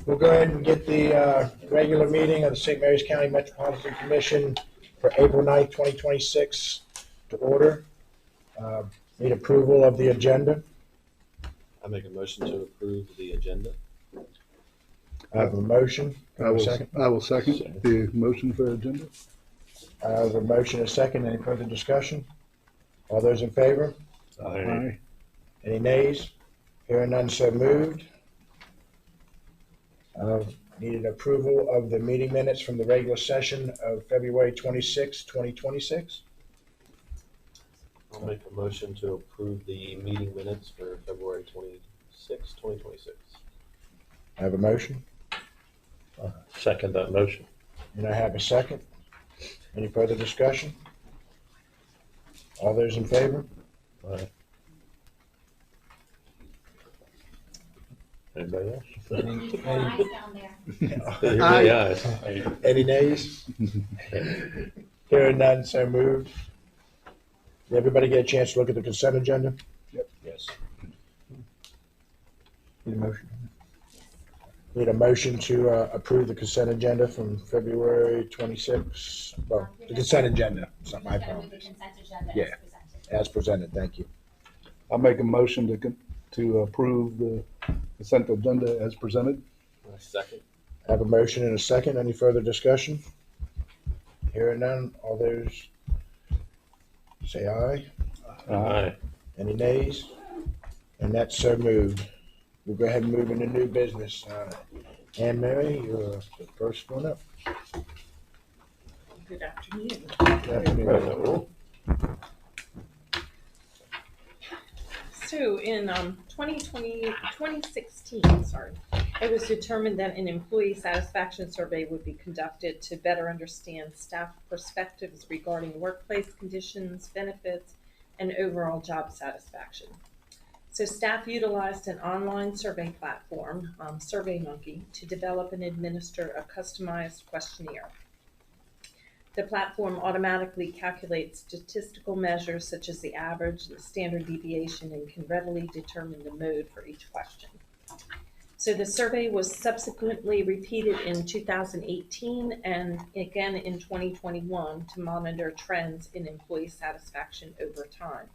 We'll go ahead and get the regular meeting of the St. Mary's County Metropolitan Commission for April 9th, 2026 to order. Need approval of the agenda. I make a motion to approve the agenda. I have a motion. I will second the motion for agenda. I have a motion and a second. Any further discussion? All those in favor? Aye. Any nays? Hearing none, so moved. Needed approval of the meeting minutes from the regular session of February 26, 2026. I'll make a motion to approve the meeting minutes for February 26, 2026. I have a motion, Second that motion. and I have a second. Any further discussion? All those in favor? Aye. Anybody else? Any, Eyes down there. Everybody ayes. any nays? Hearing none, so moved. Did everybody get a chance to look at the consent agenda? Yes. Need a motion? Need a motion to approve the consent agenda from February 26. Well, the consent agenda. It's not my Just gotta fault. move the consent agenda Yeah. as presented. As presented, thank you. I'll make a motion to approve the consent agenda as presented. Second. I have a motion and a second. Any further discussion? Hearing none, all those say aye. Aye. Any nays? And that's so moved. We'll go ahead and move into new business. Anne Mary, you're the first one up. Good afternoon. Good afternoon. So in 2016, it was determined that an employee satisfaction survey would be conducted to better understand staff perspectives regarding workplace conditions, benefits, and overall job satisfaction. So staff utilized an online survey platform, SurveyMonkey, to develop and administer a customized questionnaire. The platform automatically calculates statistical measures such as the average, the standard deviation, and can readily determine the mode for each question. So the survey was subsequently repeated in 2018 and again in 2021 to monitor trends in employee satisfaction over time.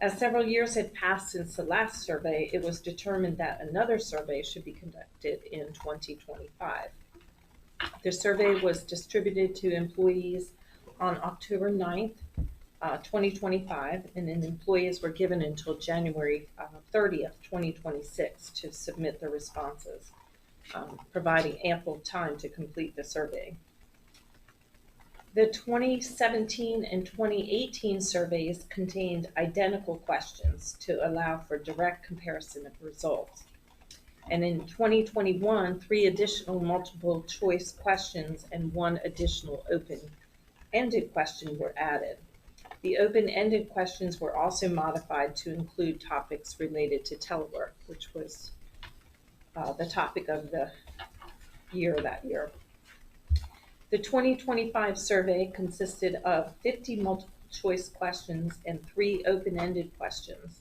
As several years had passed since the last survey, it was determined that another survey should be conducted in 2025. The survey was distributed to employees on October 9th, 2025, and then employees were given until January 30th, 2026 to submit their responses, providing ample time to complete the survey. The 2017 and 2018 surveys contained identical questions to allow for direct comparison of results. And in 2021, 3 additional multiple choice questions and 1 additional open-ended question were added. The open-ended questions were also modified to include topics related to telework, which was the topic of the year that year. The 2025 survey consisted of 50 multiple choice questions and 3 open-ended questions.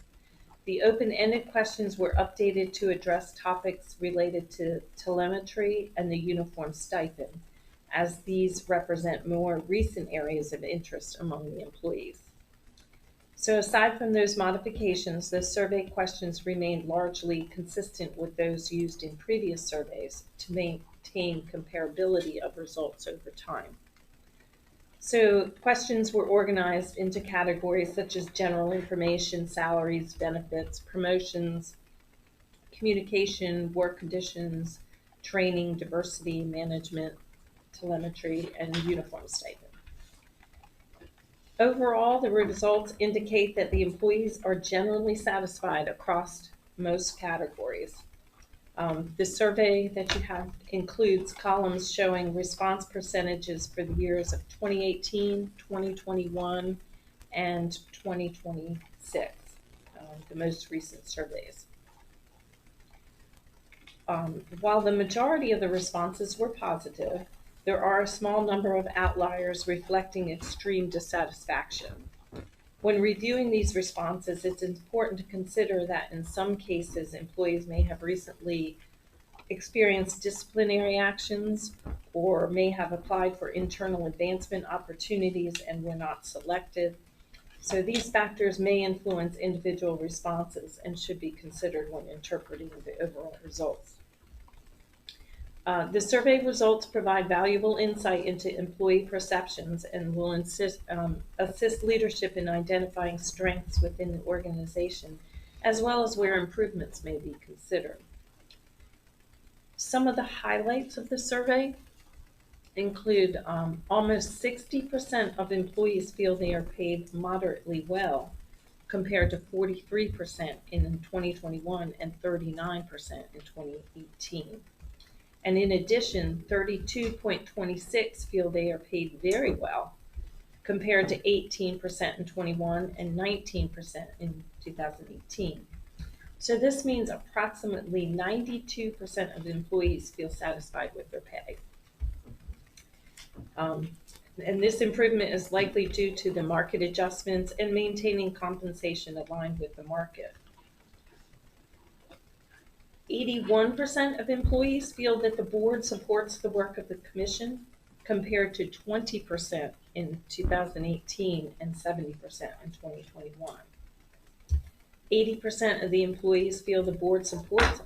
The open-ended questions were updated to address topics related to telemetry and the uniform stipend, as these represent more recent areas of interest among the employees. So aside from those modifications, the survey questions remained largely consistent with those used in previous surveys to maintain comparability of results over time. So questions were organized into categories such as general information, salaries, benefits, promotions, communication, work conditions, training, diversity, management, telemetry, and uniform stipend. Overall, the results indicate that the employees are generally satisfied across most categories. The survey that you have includes columns showing response percentages for the years of 2018, 2021, and 2026, the most recent surveys. While the majority of the responses were positive, there are a small number of outliers reflecting extreme dissatisfaction. When reviewing these responses, it's important to consider that in some cases, employees may have recently experienced disciplinary actions or may have applied for internal advancement opportunities and were not selected. So these factors may influence individual responses and should be considered when interpreting the overall results. The survey results provide valuable insight into employee perceptions and will assist leadership in identifying strengths within the organization, as well as where improvements may be considered. Some of the highlights of the survey include almost 60% of employees feel they are paid moderately well, compared to 43% in 2021 and 39% in 2018. And in addition, 32.26 feel they are paid very well, compared to 18% in 21 and 19% in 2018. So this means approximately 92% of employees feel satisfied with their pay. And this improvement is likely due to the market adjustments and maintaining compensation aligned with the market. 81% of employees feel that the board supports the work of the commission, compared to 20% in 2018 and 70% in 2021. 80% of the employees feel the board supports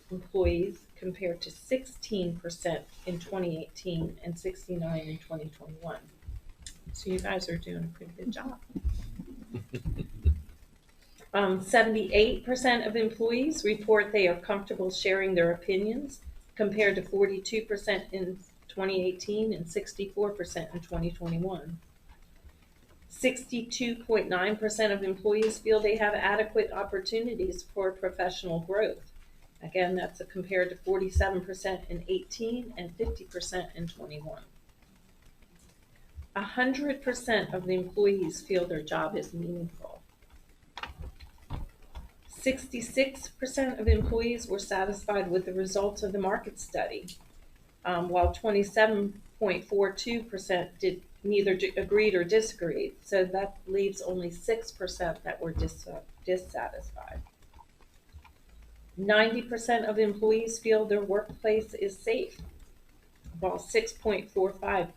employees, compared to 16% in 2018 and 69% in 2021. So you guys are doing a pretty good job. 78% of employees report they are comfortable sharing their opinions, compared to 42% in 2018 and 64% in 2021. 62.9% of employees feel they have adequate opportunities for professional growth. Again, that's compared to 47% in 18 and 50% in 21. 100% of the employees feel their job is meaningful. 66% of employees were satisfied with the results of the market study, while 27.42% did neither agreed or disagreed. So that leaves only 6% that were dissatisfied. 90% of employees feel their workplace is safe, while 6.45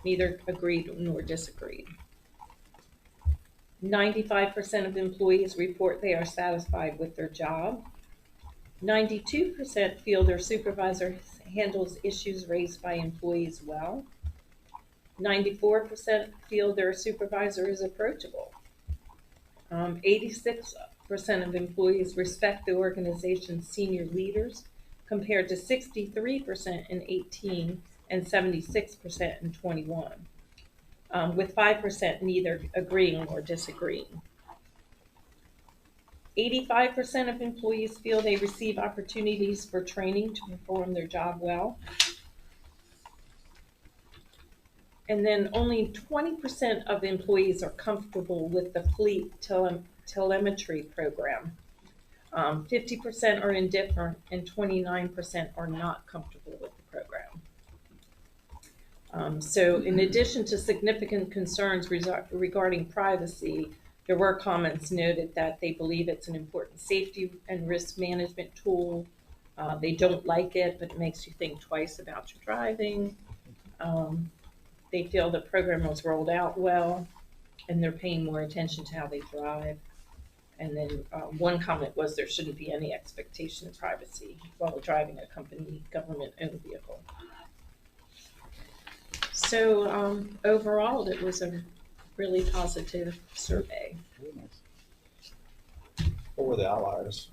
neither agreed nor disagreed. 95% of employees report they are satisfied with their job. 92% feel their supervisor handles issues raised by employees well. 94% feel their supervisor is approachable. 86% of employees respect the organization's senior leaders, compared to 63% in 18 and 76% in 21, with 5% neither agreeing or disagreeing. 85% of employees feel they receive opportunities for training to perform their job well. And then only 20% of employees are comfortable with the fleet telemetry program. 50% are indifferent and 29% are not comfortable with the program. So in addition to significant concerns regarding privacy, there were comments noted that they believe it's an important safety and risk management tool. They don't like it, but it makes you think twice about your driving. They feel the program was rolled out well, and they're paying more attention to how they drive. And then one comment was there shouldn't be any expectation of privacy while driving a company government-owned vehicle. So overall, it was a really positive survey. What were the outliers?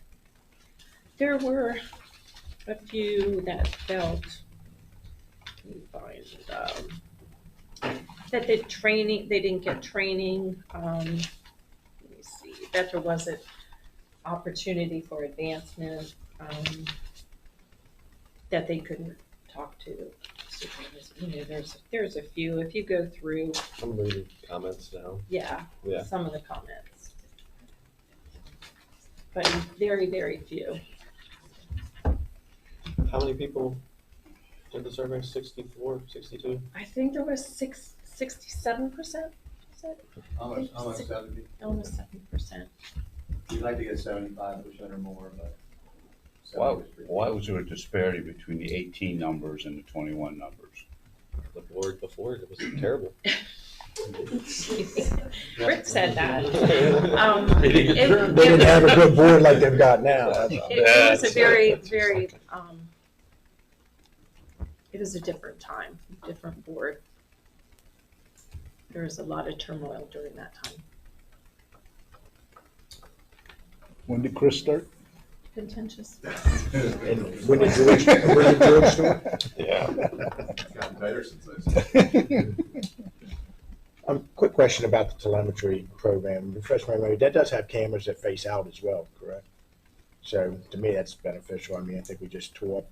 There were a few that felt, let me find, that they didn't get training. Let me see, that there wasn't opportunity for advancement, that they couldn't talk to supervisors. You know, there's a few. If you go through, I'm reading comments now. yeah, Yeah. some of the comments, but very, very few. How many people did the survey? 64, 62? I think there was 67%, is it? Almost 70. Almost 70%. We'd like to get 75% or more, but. Why, 70 is pretty why good. was there a disparity between the 18 numbers and the 21 numbers? The board before, it was terrible. Rick said that. They didn't get through. They didn't have a good board like they've got now. It was a very, very, it was a different time, different board. There was a lot of turmoil during that time. When did Chris start? Contentious. And when did George start? Yeah. It's gotten better since I started. Quick question about the telemetry program. Refresh my memory, that does have cameras that face out as well, correct? So to me, that's beneficial. I mean, I think we just tore up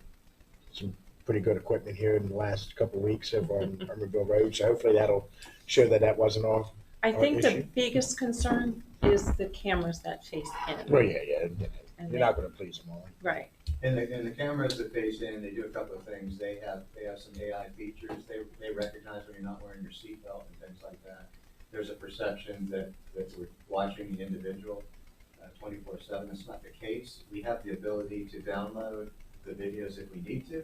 some pretty good equipment here in the last couple of weeks over on Hermanville Road. So hopefully that'll show that that wasn't off. I think issue? the biggest concern is the cameras that face in. Well, yeah. And You're not going to please them all. Right. And the cameras that face in, they do a couple of things. They have some AI features. They recognize when you're not wearing your seatbelt and things like that. There's a perception that we're watching the individual 24/7. It's not the case. We have the ability to download the videos if we need to,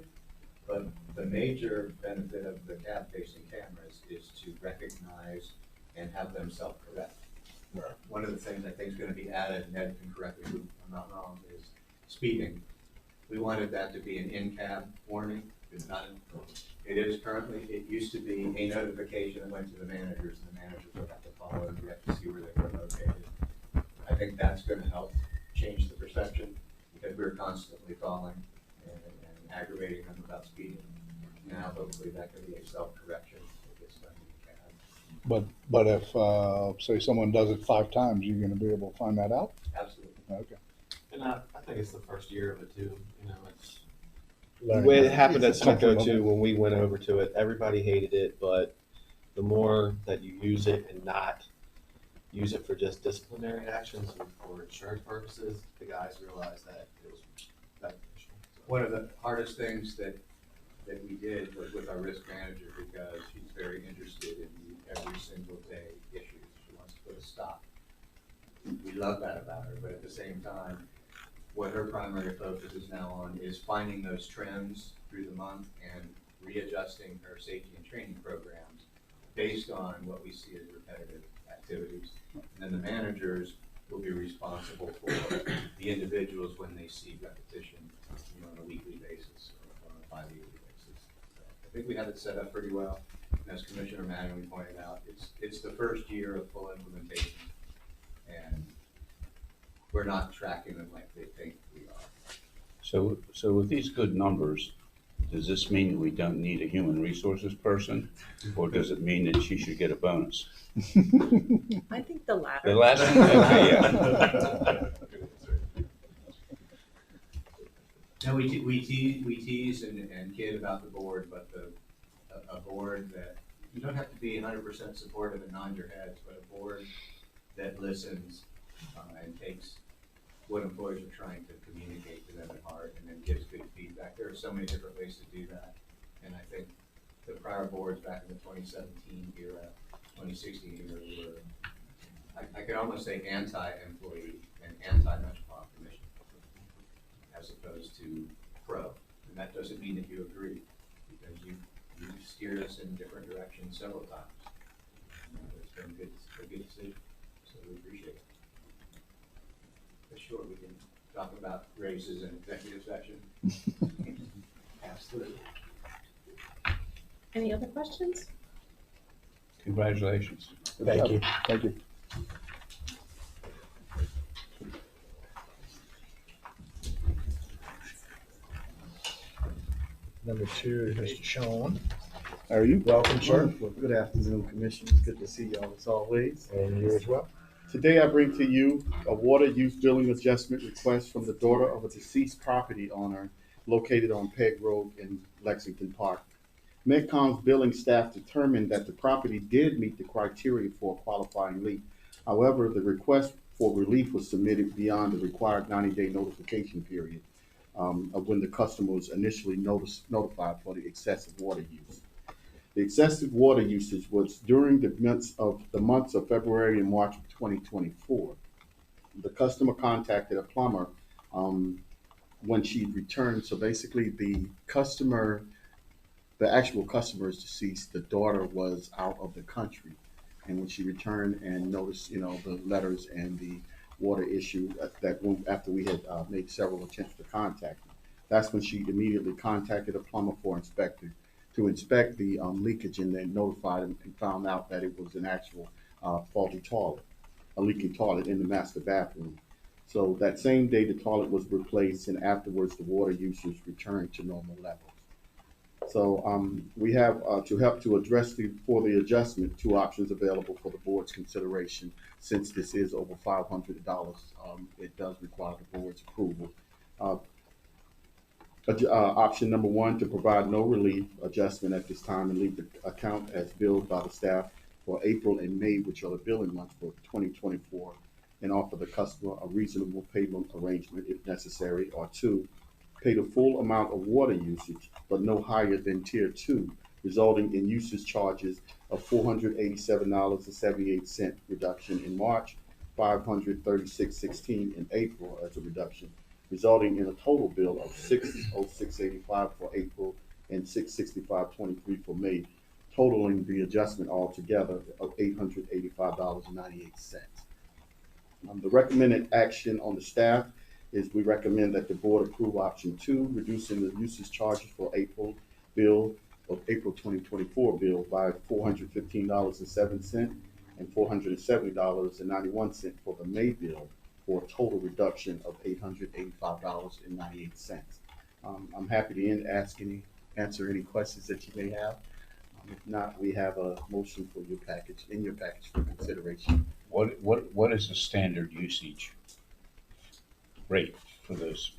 but the major benefit of the cab-facing cameras is to recognize and have them self-correct. Right. One of the things I think is going to be added, and Ed can correct me if I'm not wrong, is speeding. We wanted that to be an in-cab warning. It's not. It is currently. It used to be a notification that went to the managers, and the managers would have to follow and we have to see where they were located. I think that's going to help change the perception because we're constantly calling and aggravating them about speeding. Now, hopefully, that could be a self-correction if it's done in the cab. But if, say someone does it 5 times, you're gonna be able to find that out? Absolutely. Okay. And I think it's the first year of it too, you know, it's. The Learning. way it happened at It's comfortable. Smithco too, when we went over to it, everybody hated it, but the more that you use it and not use it for just disciplinary actions and for insurance purposes, the guys realized that it was beneficial. One of the hardest things that we did was with our risk manager because she's very interested in the every single day issues. She wants to put a stop. We love that about her, but at the same time, what her primary focus is now on is finding those trends through the month and readjusting her safety and training programs based on what we see as repetitive activities. And then the managers will be responsible for the individuals when they see repetition, you know, on a weekly basis or on a bi-weekly basis. So I think we have it set up pretty well. And as Commissioner Mattingly pointed out, it's the first year of full implementation. And we're not tracking them like they think we are. So with these good numbers, does this mean that we don't need a human resources person? Or does it mean that she should get a bonus? I think the latter. The last one, okay, yeah. No, we tease and kid about the board, but a board that, you don't have to be 100% supportive and nod your heads, but a board that listens and takes what employees are trying to communicate to them at heart and then gives good feedback. There are so many different ways to do that. And I think the prior boards back in the 2017 era, 2016 era were, I could almost say anti-employee and anti-metropolitan commission as opposed to pro. And that doesn't mean that you agree because you steered us in different directions several times. It's been a good decision, so we appreciate it. For sure, we can talk about races in executive session. Absolutely. Any other questions? Congratulations. Thank you. Thank you. Number 2 is Mr. Sean. How are you? Welcome, sir. Well, good afternoon, Commissioners. Good to see y'all as always. And you as well. Today I bring to you a water use billing adjustment request from the daughter of a deceased property owner located on Peg Road in Lexington Park. MedCom's billing staff determined that the property did meet the criteria for a qualifying leak. However, the request for relief was submitted beyond the required 90-day notification period of when the customer was initially notified for the excessive water use. The excessive water usage was during the months of February and March of 2024. The customer contacted a plumber when she returned. So basically, the actual customer is deceased. The daughter was out of the country, and when she returned and noticed, the letters and the water issue after we had made several attempts to contact her, that's when she immediately contacted a plumber to inspect the leakage, and then notified him and found out that it was an actual faulty toilet, a leaking toilet in the master bathroom. So that same day, the toilet was replaced, and afterwards, the water usage returned to normal levels. So we have to help to address for the adjustment, two options available for the board's consideration. Since this is over $500, it does require the board's approval. Option number one, to provide no relief adjustment at this time and leave the account as billed by the staff for April and May, which are the billing months for 2024, and offer the customer a reasonable payment arrangement if necessary. Or two, pay the full amount of water usage, but no higher than tier 2, resulting in usage charges of $487.78 reduction in March, $536.16 in April as a reduction, resulting in a total bill of $606.85 for April and $665.23 for May, totaling the adjustment altogether of $885.98. The recommended action on the staff is we recommend that the board approve option 2, reducing the usage charges for April 2024 bill by $415.07 and $470.91 for the May bill, for a total reduction of $885.98. I'm happy to answer any questions that you may have. If not, we have a motion for your package for consideration. What is the standard usage rate for those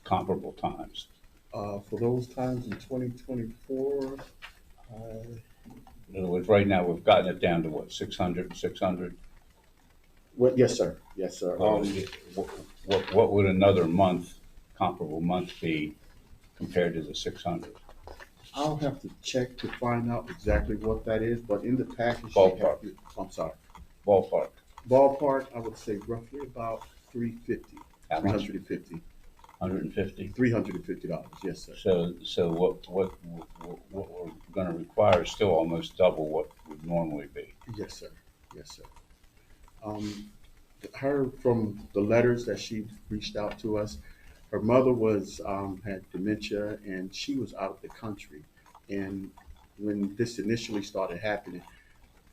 comparable times? For those times in 2024, In other words, right now, we've gotten it down to what, 600? well, yes, sir. Yes, sir. What would another comparable month be compared to the 600? I'll have to check to find out exactly what that is, but in the package. Ballpark. I'm sorry. Ballpark, I would say roughly about $350. how much? $350. 150? $350, yes, sir. So what we're gonna require is still almost double what would normally be. Yes, sir. Yes, sir. From the letters that she reached out to us, her mother had dementia, and she was out of the country. And when this initially started happening,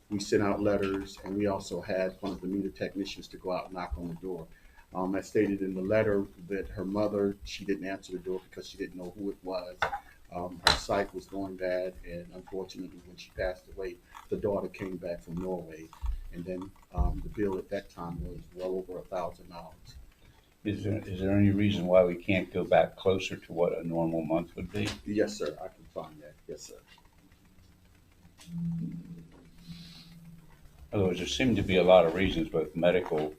we sent out letters, and we also had one of the meter technicians to go out and knock on the door. I stated in the letter that her mother, she didn't answer the door because she didn't know who it was. Her sight was going bad, and unfortunately, when she passed away, the daughter came back from Norway, and then the bill at that time was well over $1,000. Is there any reason why we can't go back closer to what a normal month would be? Yes, sir. I can find that. Yes, sir. In other words, there seem to be a lot of reasons, both medical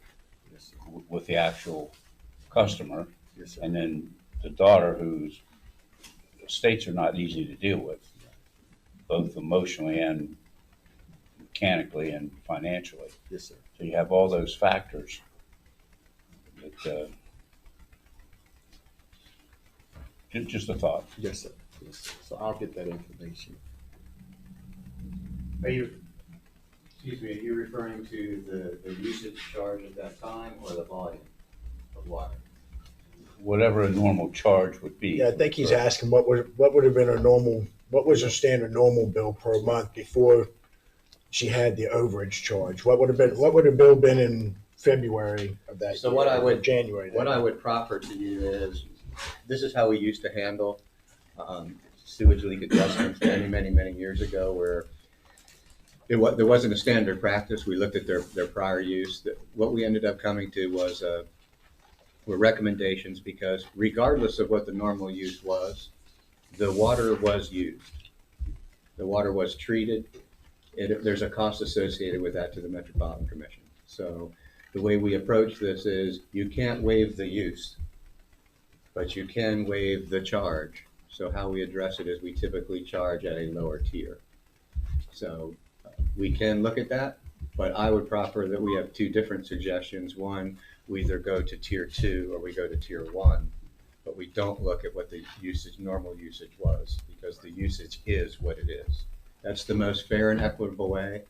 Yes, sir. with the actual customer, Yes, sir. and then the daughter whose states are not easy to deal with, both emotionally and mechanically and financially. Yes, sir. So you have all those factors that, just a thought. Yes, sir. Yes, sir. So I'll get that information. Are you referring to the usage charge at that time or the volume of water? Whatever a normal charge would be. Yeah, I think he's asking what would have been what was her standard normal bill per month before she had the overage charge? What would the bill been in February of that So year? what I would- January. What I would proffer to you is, this is how we used to handle sewage leak adjustments many years ago, where there wasn't a standard practice. We looked at their prior use. What we ended up coming to were recommendations, because regardless of what the normal use was, the water was used. The water was treated. There's a cost associated with that to the Metropolitan Commission. So the way we approach this is, you can't waive the use, but you can waive the charge. So how we address it is, we typically charge at a lower tier. So we can look at that, but I would proffer that we have two different suggestions. One, we either go to tier 2 or we go to tier 1, but we don't look at what the normal usage was, because the usage is what it is. That's the most fair and equitable way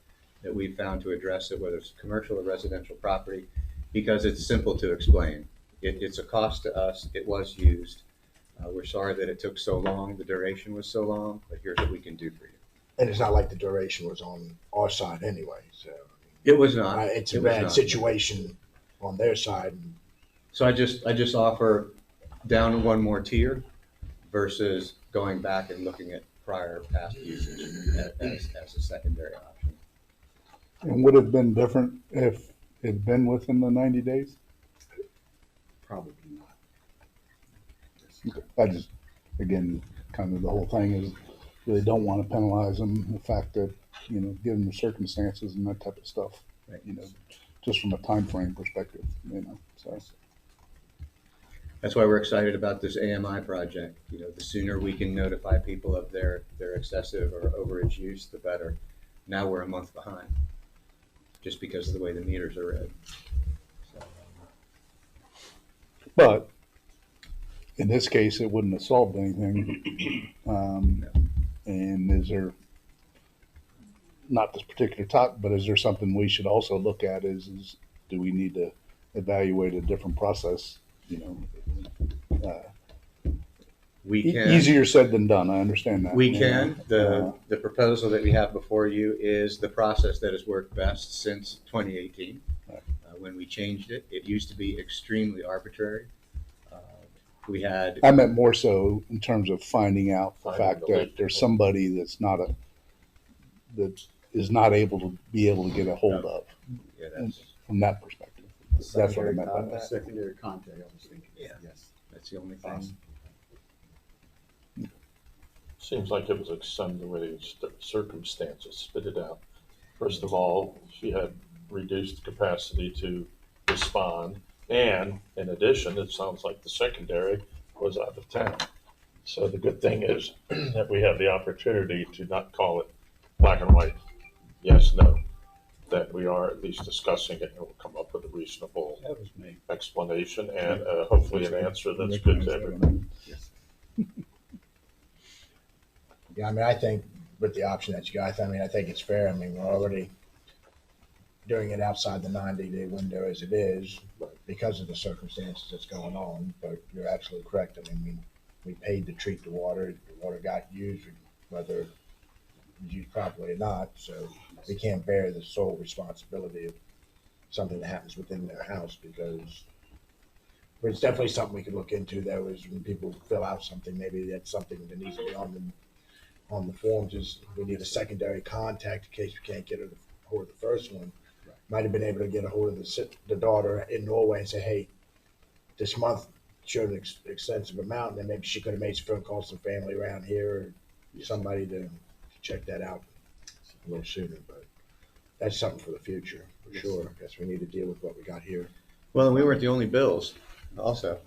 that we've found to address it, whether it's commercial or residential property, because it's simple to explain. It's a cost to us. It was used. We're sorry that it took so long. The duration was so long, but here's what we can do for you. And it's not like the duration was on our side anyway, so. It was not. It's a It was bad not. situation on their side. So I just offer down one more tier versus going back and looking at prior past usage as a secondary option. And would it have been different if it had been within the 90 days? Probably not. I just, again, kind of the whole thing is really don't want to penalize them. The fact that, given the circumstances and that type of stuff, Right. just from a time frame perspective, so. That's why we're excited about this AMI project. The sooner we can notify people of their excessive or overage use, the better. Now we're a month behind, just because of the way the meters are read. So, But in this case, it wouldn't have solved anything. And is there, not this particular topic, but is there something we should also look at is do we need to evaluate a different process? we can. Easier said than done. I understand that. We can. The proposal that we have before you is the process that has worked best since 2018. Right. When we changed it, it used to be extremely arbitrary. We had, I meant more so in terms of finding out the Finding fact the that leak. there's somebody that is not able to get a hold of yeah, that's, from that perspective. That's what I meant by that. Secondary contact, I was thinking, Yeah. yes. that's the only thing. Seems like it was extenuating circumstances, spit it out. First of all, she had reduced capacity to respond. And in addition, it sounds like the secondary was out of town. So the good thing is that we have the opportunity to not call it black and white, yes, no, that we are at least discussing it and we'll come up with a reasonable That was me. explanation and hopefully an answer that's good to everybody. Yeah, I think with the option that you got, I think it's fair. We're already doing it outside the 90-day window as it is because of the circumstances that's going on. But you're absolutely correct. We paid to treat the water. The water got used, whether it was used properly or not. So we can't bear the sole responsibility of something that happens within their house but it's definitely something we could look into, though, is when people fill out something, maybe that's something that needs to be on the forms, is we need a secondary contact in case we can't get a hold of the first one. Might have been able to get a hold of the daughter in Norway and say, hey, this month showed an extensive amount, and then maybe she could have made some phone calls to family around here or somebody to check that out a little sooner. But that's something for the future, for sure. I guess we need to deal with what we got here. Well, and we weren't the only bills also.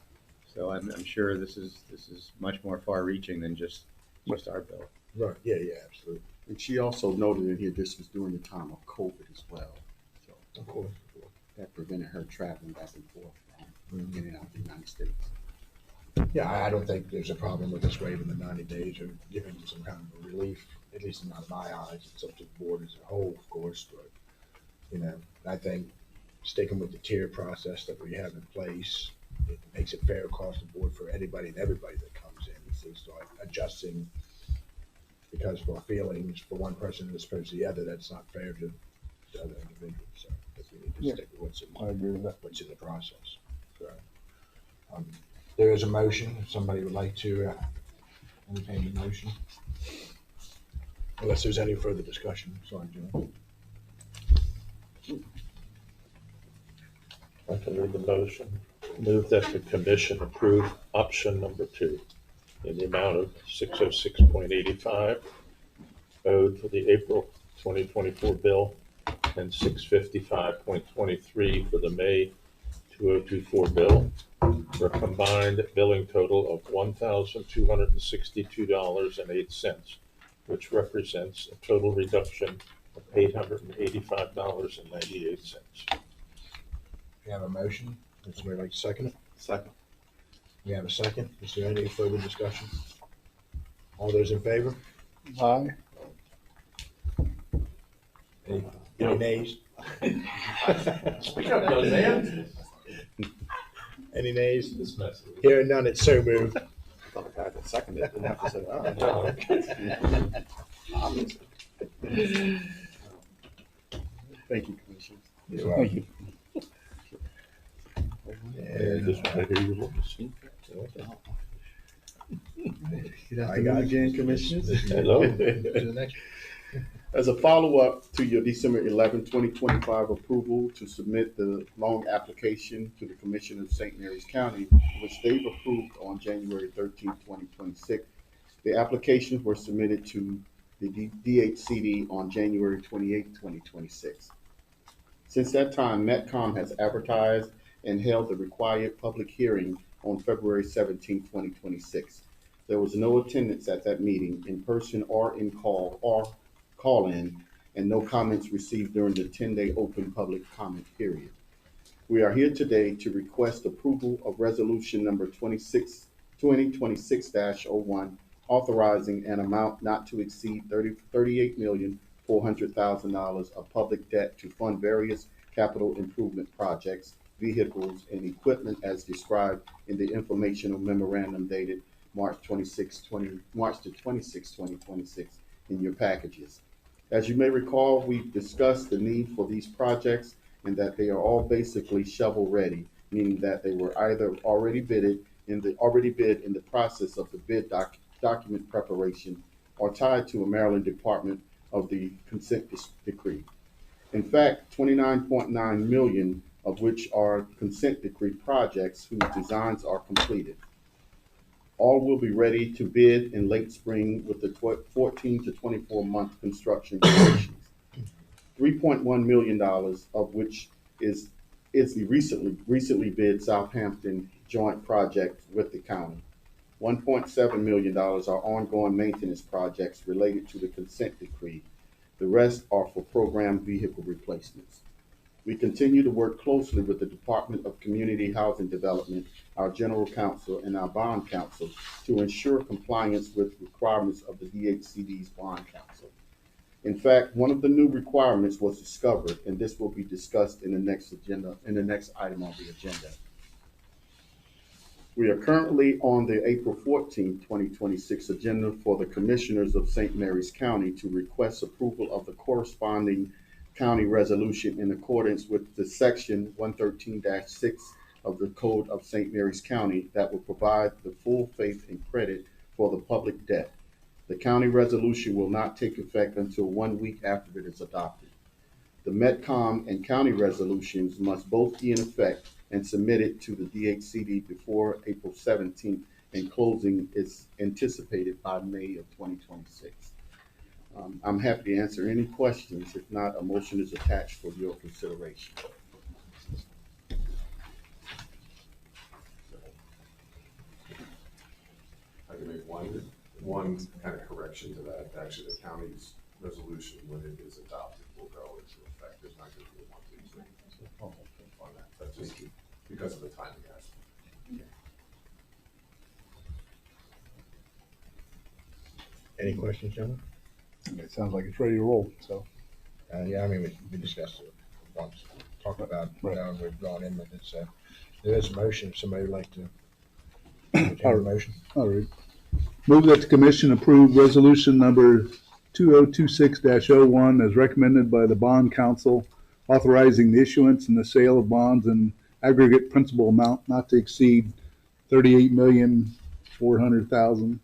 So I'm sure this is much more far reaching than just our bill. Right. Yeah, absolutely. And she also noted in here, this was during the time of COVID as well. So Of course. that prevented her traveling back and forth in and out of the United States. Yeah, I don't think there's a problem with us waiving the 90 days or giving them some kind of a relief, at least not in my eyes. It's up to the board as a whole, of course, but, I think sticking with the tier process that we have in place, it makes it fair across the board for anybody and everybody that comes in. If we start adjusting because of our feelings for one person as opposed to the other, that's not fair to the other individuals. So I think we need to Yeah. stick with I agree with that. what's in the process. So, there is a motion. If somebody would like to entertain the motion. Unless there's any further discussion. Sorry, Joe. I can read the motion. Move that the commission approve option number 2 in the amount of $606.85 owed for the April 2024 bill and $655.23 for the May 2024 bill, for a combined billing total of $1,262.08 which represents a total reduction of $885.98. We have a motion. Would somebody like to second it? Second. We have a second. Is there any further discussion? All those in favor? Aye. Any nays? Speak up, young man. Any nays? This mess. Hearing none, it's so moved. I thought the guy that seconded it didn't have to say Thank you, Commissioners. Thank you. And Just want to hear your voice. Good I afternoon got it. again, Commissioners. Hello. To the next. As a follow-up to your December 11, 2025 approval to submit the loan application to the Commission of St. Mary's County, which they've approved on January 13, 2026. The applications were submitted to the DHCD on January 28, 2026. Since that time, Metcom has advertised and held the required public hearing on February 17, 2026. There was no attendance at that meeting, in person or in call-in, and no comments received during the 10-day open public comment period. We are here today to request approval of resolution number 2026-01, authorizing an amount not to exceed $38,400,000 of public debt to fund various capital improvement projects, vehicles, and equipment as described in the informational memorandum dated March 26, 2026 in your packages. As you may recall, we've discussed the need for these projects and that they are all basically shovel ready, meaning that they were either already bid in the process of the bid document preparation or tied to a Maryland Department of the consent decree. In fact, 29.9 million of which are consent decree projects whose designs are completed. All will be ready to bid in late spring with the 14 to 24 month construction durations. $3.1 million of which is the recently bid Southampton joint project with the county. $1.7 million are ongoing maintenance projects related to the consent decree. The rest are for program vehicle replacements. We continue to work closely with the Department of Community Housing Development, our General Counsel, and our Bond Counsel to ensure compliance with requirements of the DHCD's Bond Counsel. In fact, one of the new requirements was discovered, and this will be discussed in the next item on the agenda. We are currently on the April 14, 2026 agenda for the Commissioners of St. Mary's County to request approval of the corresponding county resolution in accordance with the section 113-6 of the Code of St. Mary's County that will provide the full faith and credit for the public debt. The county resolution will not take effect until 1 week after it is adopted. The Metcom and county resolutions must both be in effect and submitted to the DHCD before April 17th, and closing is anticipated by May of 2026. I'm happy to answer any questions. If not, a motion is attached for your consideration. I can make one kind of correction to that. Actually, the county's resolution, when it is adopted, will go into effect. There's not going to be a 1, 2, 3 on that. That's just because of the timing aspect. Any questions, gentlemen? It sounds like it's ready to roll, so. Yeah, I mean, we discussed it once, talked about, Right. and we've gone in with it, so. There is a motion, if somebody would like to. Entertain a motion. All right. Move that the commission approve resolution number 2026-01 as recommended by the bond council, authorizing the issuance and the sale of bonds in aggregate principal amount not to exceed $38,400,000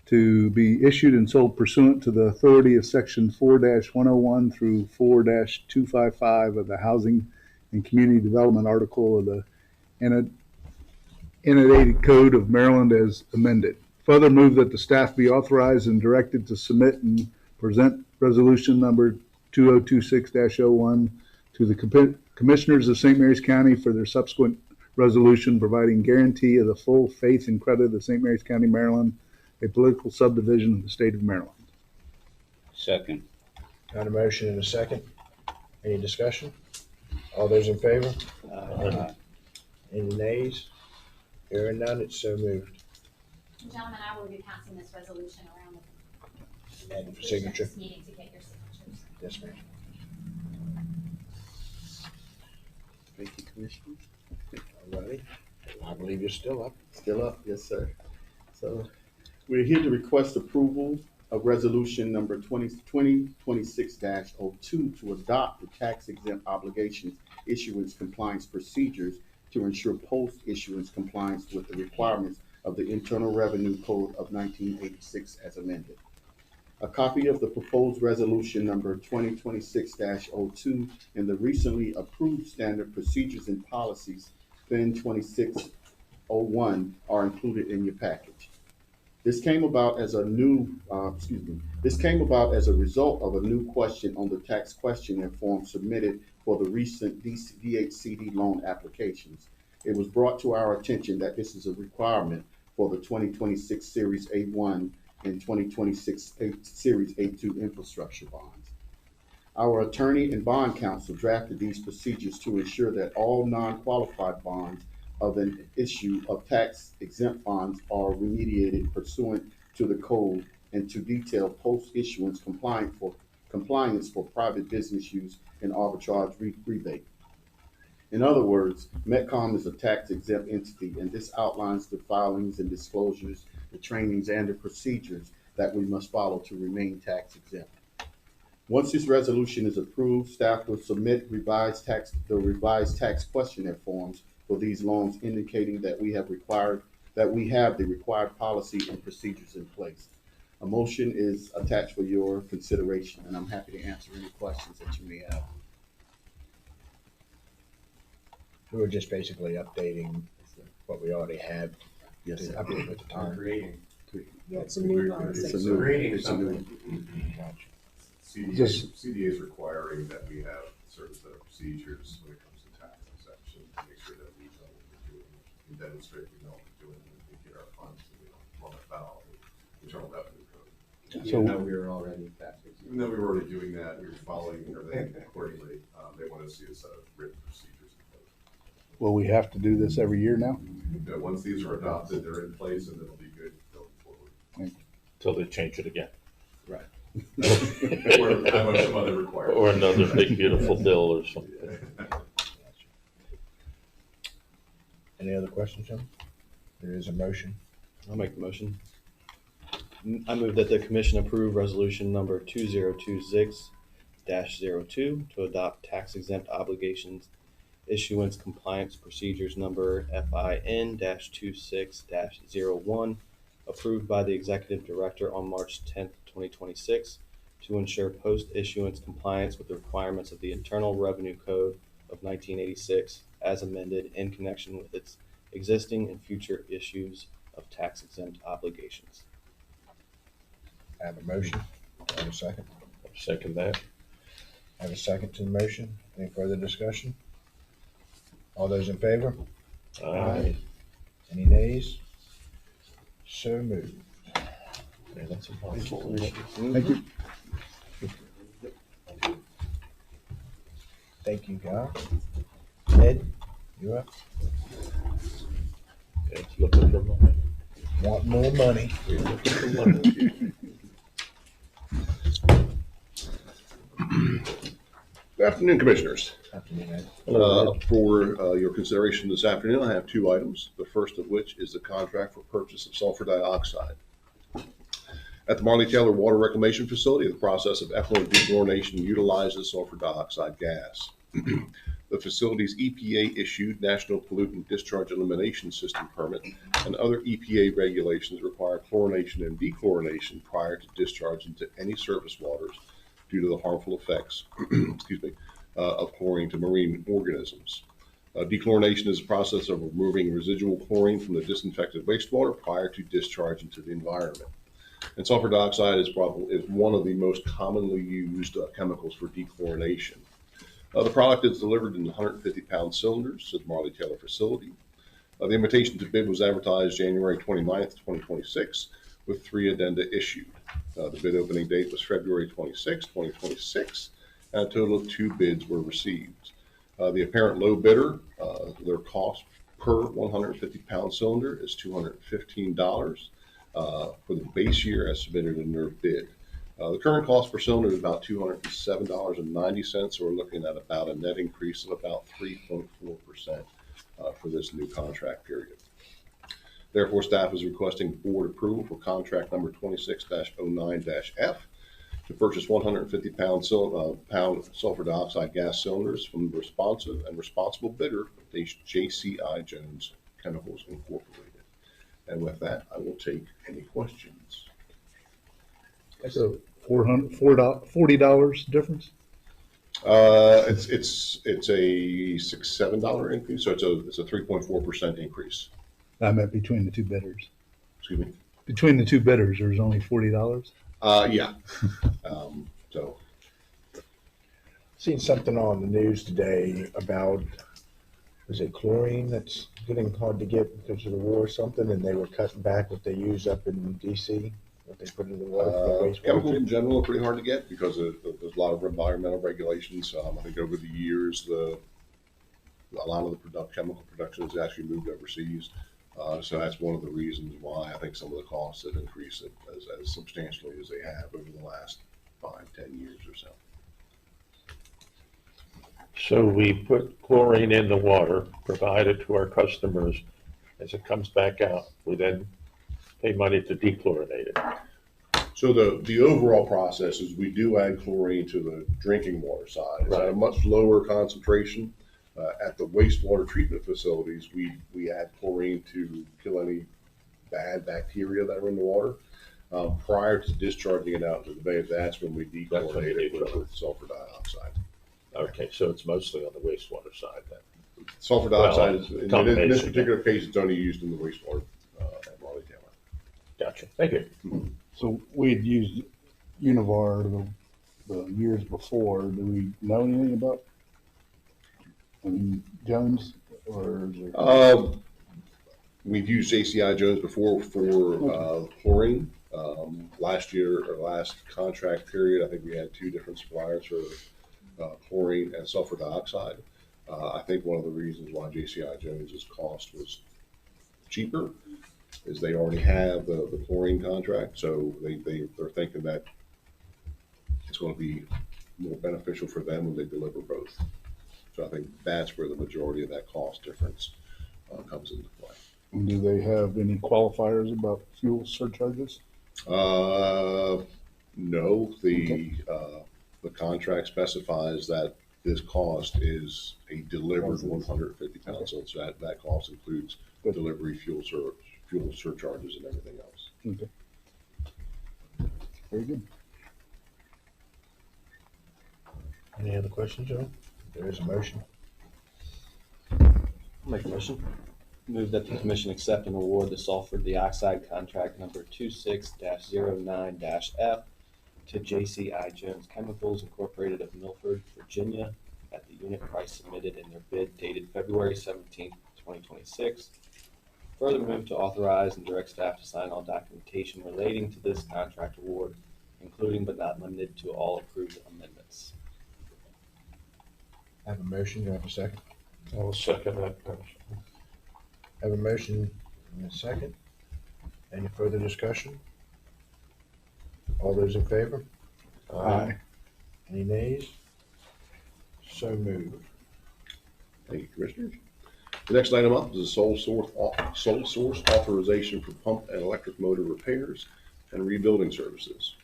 to be issued and sold pursuant to the authority of section 4-101 through 4-255 of the Housing and Community Development Article of the Annotated Code of Maryland as amended. Further move that the staff be authorized and directed to submit and present resolution number 2026-01 to the commissioners of St. Mary's County for their subsequent resolution providing guarantee of the full faith and credit of St. Mary's County, Maryland, a political subdivision of the state of Maryland. Second. Got a motion and a second. Any discussion? All those in favor? Any nays? Hearing none, it's so moved. Gentlemen, I will be passing this resolution around the And completion of signature. this meeting to get your signatures. Yes, ma'am. Thank you, Commissioner. All righty. I believe you're still up. Still up? Yes, sir. So we're here to request approval of resolution number 2026-02 to adopt the tax exempt obligations issuance compliance procedures to ensure post-issuance compliance with the requirements of the Internal Revenue Code of 1986 as amended. A copy of the proposed resolution number 2026-02 and the recently approved standard procedures and policies, FIN 2601, are included in your package. This came about as a result of a new question on the tax questionnaire form submitted for the recent DHCD loan applications. It was brought to our attention that this is a requirement for the 2026 Series A1 and 2026 Series A2 infrastructure bonds. Our attorney and bond counsel drafted these procedures to ensure that all non-qualified bonds of an issue of tax exempt bonds are remediated pursuant to the code and to detail post-issuance compliance for private business use and arbitrage rebate. In other words, Metcom is a tax exempt entity, and this outlines the filings and disclosures, the trainings, and the procedures that we must follow to remain tax exempt. Once this resolution is approved, staff will submit the revised tax questionnaire forms for these loans, indicating that we have the required policy and procedures in place. A motion is attached for your consideration, and I'm happy to answer any questions that you may have. We were just basically updating what we already had. Yes, To sir. update with the time. Creating. Yeah, it's a new It's a policy. new, Creating it's a new. Gotcha. CDA is requiring that we have a certain set of procedures when it comes to tax exemption, to make sure that we know what we're doing, we demonstrate we know what we're doing, and we get our funds, and we don't run afoul of the Internal Revenue Code. Even though we were already tax exempt. Even though we were already doing that, we were following everything accordingly, they want to see a set of written procedures in place. Will we have to do this every year now? But once these are adopted, they're in place, and it'll be good going forward. Till they change it again. Right. Or have some other requirement. Or another big beautiful bill or something. Any other questions, Jim? There is a motion. I'll make the motion. I move that the commission approve resolution number 2026-02 to adopt tax exempt obligations issuance compliance procedures number FIN-26-01, approved by the executive director on March 10th, 2026, to ensure post-issuance compliance with the requirements of the Internal Revenue Code of 1986 as amended in connection with its existing and future issues of tax exempt obligations. I have a motion. I have a second. Second that. I have a second to the motion. Any further discussion? All those in favor? Aye. Any nays? So moved. Okay, that's impossible. Thank you. Thank you, Guy. Ed, you up? Okay, looking for money. Want more money? Looking for money. Good afternoon, Commissioners. Afternoon, Ed. For your consideration this afternoon, I have two items, the first of which is the contract for purchase of sulfur dioxide. At the Marley Taylor Water Reclamation Facility, the process of effluent dechlorination utilizes sulfur dioxide gas. The facility's EPA-issued National Pollutant Discharge Elimination System permit and other EPA regulations require chlorination and dechlorination prior to discharge into any surface waters due to the harmful effects of chlorine to marine organisms. Dechlorination is a process of removing residual chlorine from the disinfected wastewater prior to discharge into the environment. And sulfur dioxide is one of the most commonly used chemicals for dechlorination. The product is delivered in 150-pound cylinders to the Marley Taylor facility. The invitation to bid was advertised January 29th, 2026, with 3 addenda issued. The bid opening date was February 26, 2026, and a total of 2 bids were received. The apparent low bidder, their cost per 150-pound cylinder is $215 for the base year as submitted in their bid. The current cost per cylinder is about $207.90, so we're looking at about a net increase of about 3.4% for this new contract period. Therefore, staff is requesting board approval for contract number 26-09-F to purchase 150-pound sulfur dioxide gas cylinders from the responsive and responsible bidder, JCI Jones Chemicals Incorporated. And with that, I will take any questions. So $40 difference? It's a $7 increase, so it's a 3.4% increase. I meant between the two bidders. Excuse me. Between the two bidders, there's only $40? Yeah. So. Seen something on the news today about, is it chlorine that's getting hard to get because of the war or something, and they were cutting back what they use up in DC, what they put in the water for the wastewater. Chemicals in general are pretty hard to get because there's a lot of environmental regulations. I think over the years, a lot of the chemical production has actually moved overseas. So that's one of the reasons why I think some of the costs have increased as substantially as they have over the last 5-10 years or so. So we put chlorine in the water, provide it to our customers. As it comes back out, we then pay money to dechlorinate it. So the overall process is we do add chlorine to the drinking water side. It's at a much lower concentration. At the wastewater treatment facilities, we add chlorine to kill any bad bacteria that are in the water. Prior to discharging it out into the bay, that's when we dechlorinate it with sulfur dioxide. Okay, so it's mostly on the wastewater side then. Sulfur dioxide is, in this combination. particular case, it's only used in the wastewater at Raleigh Taylor. Gotcha, thank you. So we had used Univar the years before. Do we know anything about Jones, or is it? We've used JCI Jones before for chlorine. Last year, or last contract period, I think we had 2 different suppliers for chlorine and sulfur dioxide. I think one of the reasons why JCI Jones's cost was cheaper is they already have the chlorine contract, so they're thinking that it's going to be more beneficial for them when they deliver both. So I think that's where the majority of that cost difference comes into play. Do they have any qualifiers about fuel surcharges? No, the contract specifies that this cost is a delivered 150 pounds, so it's that cost includes delivery, fuel surcharges, and everything else. Okay. Very good. Any other questions, Joe? There is a motion. Make a motion. Move that the commission accept and award the sulfur dioxide contract number 26-09-F to JCI Jones Chemicals Incorporated of Milford, Virginia, at the unit price submitted in their bid dated February 17, 2026. Further move to authorize and direct staff to sign all documentation relating to this contract award, including but not limited to all approved amendments. Have a motion, do I have a second? I'll second that motion. Have a motion and a second. Any further discussion? All those in favor? Aye. Any nays? So moved. Thank you, Commissioners. The next item up is a sole source authorization for pump and electric motor repairs and rebuilding services.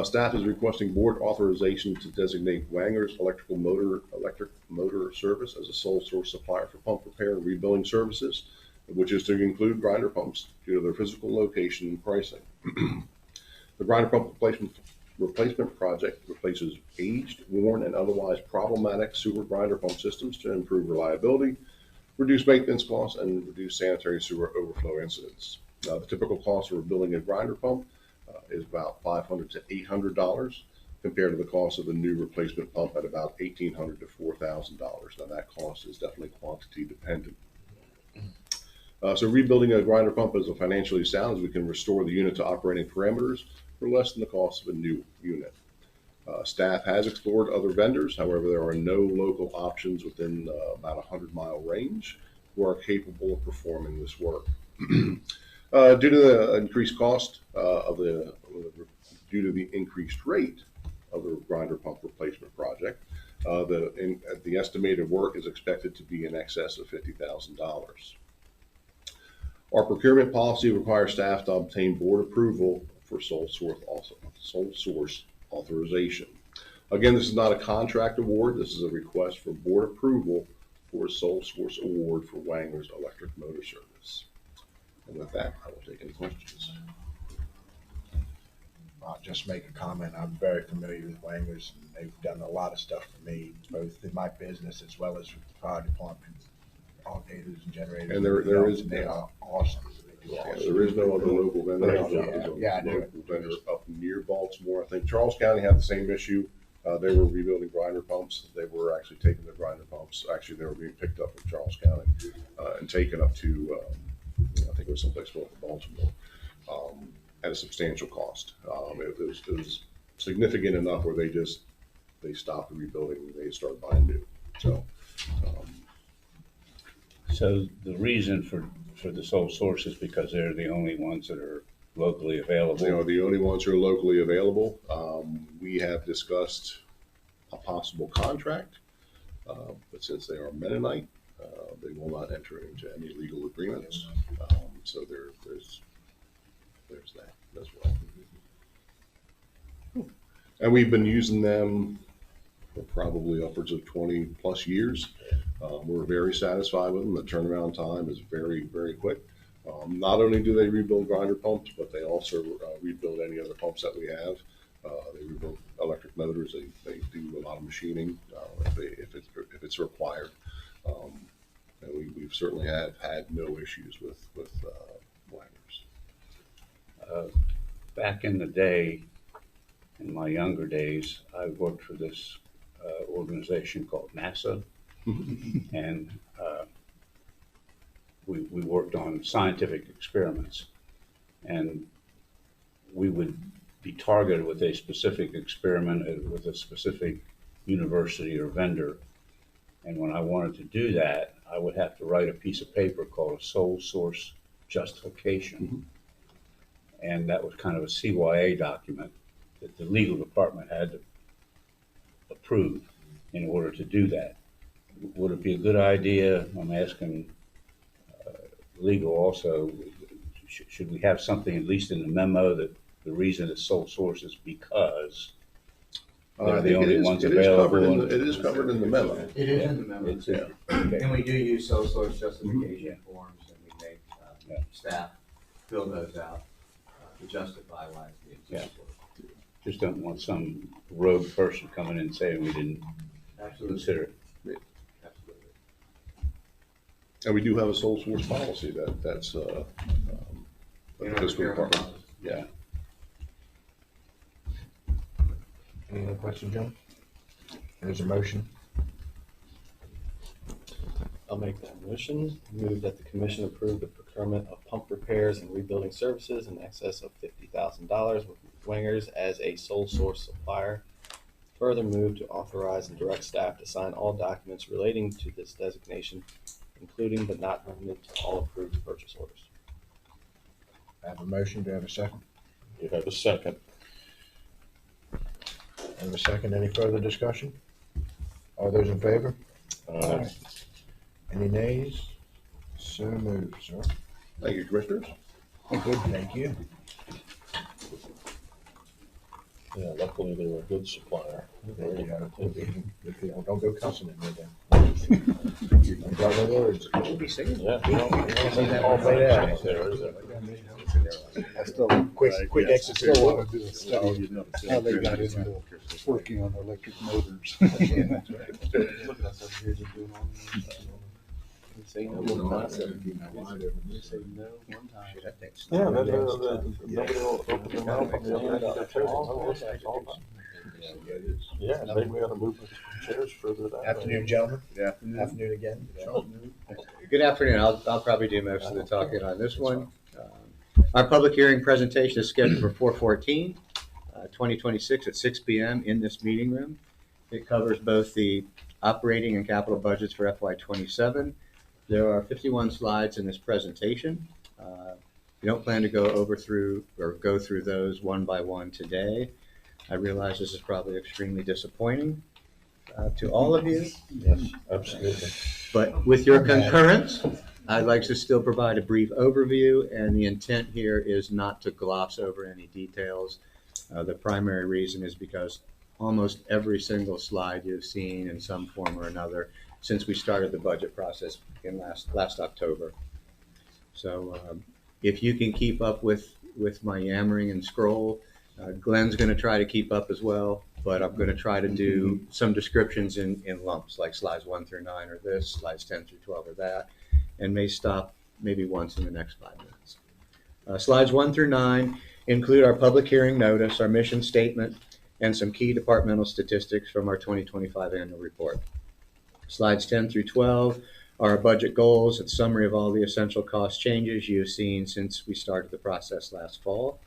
Staff is requesting board authorization to designate Wanger's Electric Motor Service as a sole source supplier for pump repair and rebuilding services, which is to include grinder pumps due to their physical location and pricing. The grinder pump replacement project replaces aged, worn, and otherwise problematic sewer grinder pump systems to improve reliability, reduce maintenance costs, and reduce sanitary sewer overflow incidents. The typical cost of rebuilding a grinder pump is about $500 to $800 compared to the cost of a new replacement pump at about $1,800 to $4,000. Now that cost is definitely quantity dependent. So rebuilding a grinder pump is financially sound as we can restore the unit to operating parameters for less than the cost of a new unit. Staff has explored other vendors. However, there are no local options within about a 100-mile range who are capable of performing this work. Due to the increased cost due to the increased rate of the grinder pump replacement project, the estimated work is expected to be in excess of $50,000. Our procurement policy requires staff to obtain board approval for sole source authorization. Again, this is not a contract award. This is a request for board approval for a sole source award for Wanger's Electric Motor Service. And with that, I will take any questions. I'll just make a comment. I'm very familiar with Wanger's, and they've done a lot of stuff for me, both in my business as well as with the fire department, alternators and generators. And there is, they are awesome. They do yeah, awesome. there is no other local vendor. Yeah, I know it. Local vendor up near Baltimore. I think Charles County had the same issue. They were rebuilding grinder pumps. They were actually taking the grinder pumps. Actually, they were being picked up from Charles County and taken up to, I think it was someplace north of Baltimore, at a substantial cost. It was significant enough where they stopped the rebuilding and they started buying new. So the reason for the sole source is because they're the only ones that are locally available. They are the only ones who are locally available. We have discussed a possible contract, but since they are Mennonite, they will not enter into any legal agreements. So there's that as well. And we've been using them for probably upwards of 20 plus years. We're very satisfied with them. The turnaround time is very, very quick. Not only do they rebuild grinder pumps, but they also rebuild any other pumps that we have. They rebuild electric motors. They do a lot of machining if it's required. And we've certainly have had no issues with Wanger's. Back in the day, in my younger days, I worked for this organization called NASA, and we worked on scientific experiments, and we would be targeted with a specific experiment with a specific university or vendor. And when I wanted to do that, I would have to write a piece of paper called a sole source justification. And that was kind of a CYA document that the legal department had to approve in order to do that. Would it be a good idea, I'm asking legal also, should we have something at least in the memo that the reason it's sole source is because they're the only ones available? It is covered in the memo. It is in the memo. It's in- And we do use sole source justification forms, and we make staff fill those out to justify why it's being Yeah. sole source. Just don't want some rogue person coming in and saying we didn't Absolutely. consider it. Absolutely. And we do have a sole source policy that's the fiscal department. Yeah. Any other questions, John? There's a motion. I'll make that motion. Move that the commission approve the procurement of pump repairs and rebuilding services in excess of $50,000 with Wanger's as a sole source supplier. Further move to authorize and direct staff to sign all documents relating to this designation, including but not limited to all approved purchase orders. I have a motion. Do I have a second? You have a second. I have a second. Any further discussion? All those in favor? Uh, Any nays? So moved, sir. Thank you, Commissioners. Good, thank you. Yeah, luckily they were a good supplier. There you go. Good people. Don't go cussing at me then. Don't got no words. Yeah. All made out. I still, Quick exit still store. want to do a study how they got into working on electric motors. Look at us over here just doing all this. Say no one time. Say no one time. Yeah, nobody will open their mouth on the other end of the table. Yeah, maybe we ought to move the chairs further that way. Afternoon, gentlemen. Yeah. Afternoon again. Good afternoon. I'll probably do most of the talking on this one. Our public hearing presentation is scheduled for 4/14, 2026 at 6 p.m. in this meeting room. It covers both the operating and capital budgets for FY27. There are 51 slides in this presentation. We don't plan to go through those one by one today. I realize this is probably extremely disappointing to all of you. Yes, absolutely. But with your concurrence, I'd like to still provide a brief overview, and the intent here is not to gloss over any details. The primary reason is because almost every single slide you've seen in some form or another since we started the budget process in last October. So if you can keep up with my yammering and scroll, Glenn's going to try to keep up as well, but I'm going to try to do some descriptions in lumps, like slides 1 through 9 or this, slides 10 through 12 or that, and may stop maybe once in the next 5 minutes. Slides 1 through 9 include our public hearing notice, our mission statement, and some key departmental statistics from our 2025 annual report. Slides 10 through 12 are our budget goals and summary of all the essential cost changes you've seen since we started the process last fall.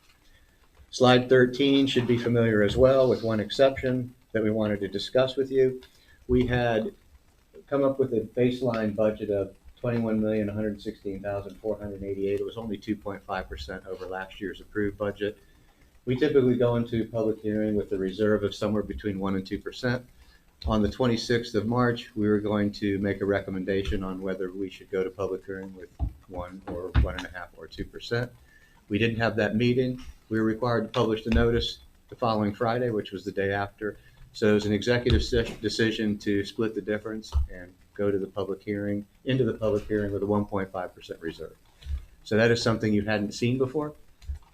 Slide 13 should be familiar as well, with one exception that we wanted to discuss with you. We had come up with a baseline budget of $21,116,488. It was only 2.5% over last year's approved budget. We typically go into public hearing with a reserve of somewhere between 1% and 2%. On the 26th of March, we were going to make a recommendation on whether we should go to public hearing with 1 or 1.5 or 2%. We didn't have that meeting. We were required to publish the notice the following Friday, which was the day after. So it was an executive decision to split the difference and go to the public hearing, into the public hearing with a 1.5% reserve. So that is something you hadn't seen before,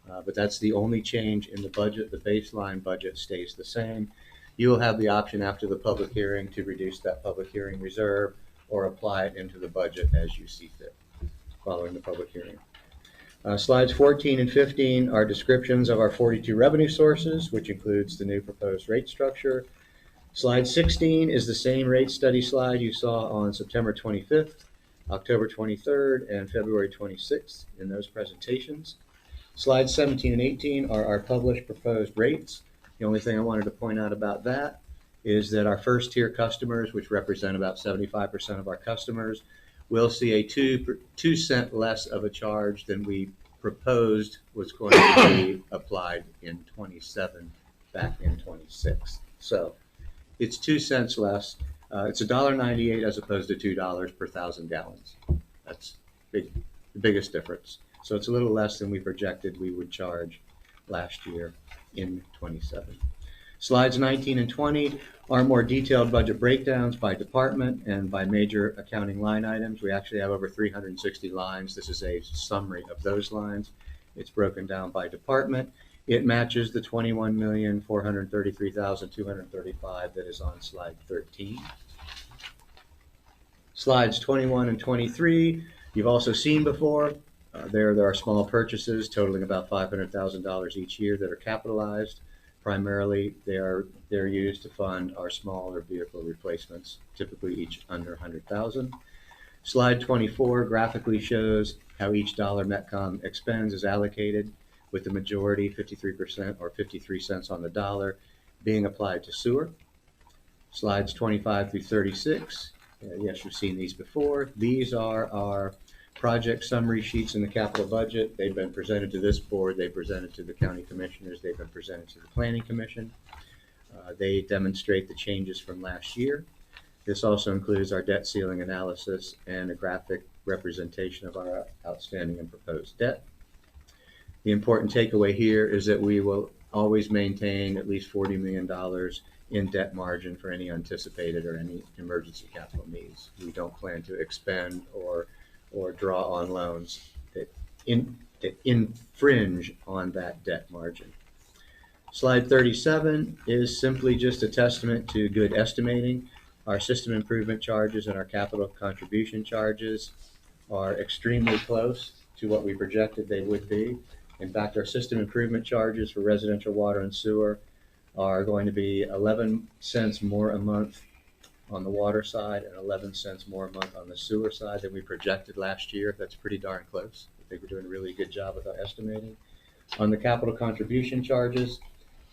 but that's the only change in the budget. The baseline budget stays the same. You will have the option after the public hearing to reduce that public hearing reserve or apply it into the budget as you see fit following the public hearing. Slides 14 and 15 are descriptions of our 42 revenue sources, which includes the new proposed rate structure. Slide 16 is the same rate study slide you saw on September 25th, October 23rd, and February 26th in those presentations. Slides 17 and 18 are our published proposed rates. The only thing I wanted to point out about that is that our first tier customers, which represent about 75% of our customers, will see a 2 cent less of a charge than we proposed was going to be applied in 27 back in 26. So it's 2 cents less. It's $1.98 as opposed to $2 per 1,000 gallons. That's the biggest difference. So it's a little less than we projected we would charge last year in 27. Slides 19 and 20 are more detailed budget breakdowns by department and by major accounting line items. We actually have over 360 lines. This is a summary of those lines. It's broken down by department. It matches the $21,433,235 that is on slide 13. Slides 21 and 23, you've also seen before. There are small purchases totaling about $500,000 each year that are capitalized. Primarily, they're used to fund our smaller vehicle replacements, typically each under $100,000. Slide 24 graphically shows how each dollar Metcom expends is allocated, with the majority, 53% or 53 cents on the dollar, being applied to sewer. Slides 25 through 36, yes, you've seen these before. These are our project summary sheets in the capital budget. They've been presented to this board. They presented to the county commissioners. They've been presented to the planning commission. They demonstrate the changes from last year. This also includes our debt ceiling analysis and a graphic representation of our outstanding and proposed debt. The important takeaway here is that we will always maintain at least $40 million in debt margin for any anticipated or any emergency capital needs. We don't plan to expend or draw on loans that infringe on that debt margin. Slide 37 is simply just a testament to good estimating. Our system improvement charges and our capital contribution charges are extremely close to what we projected they would be. In fact, our system improvement charges for residential water and sewer are going to be 11 cents more a month on the water side and 11 cents more a month on the sewer side than we projected last year. That's pretty darn close. I think we're doing a really good job with our estimating. On the capital contribution charges,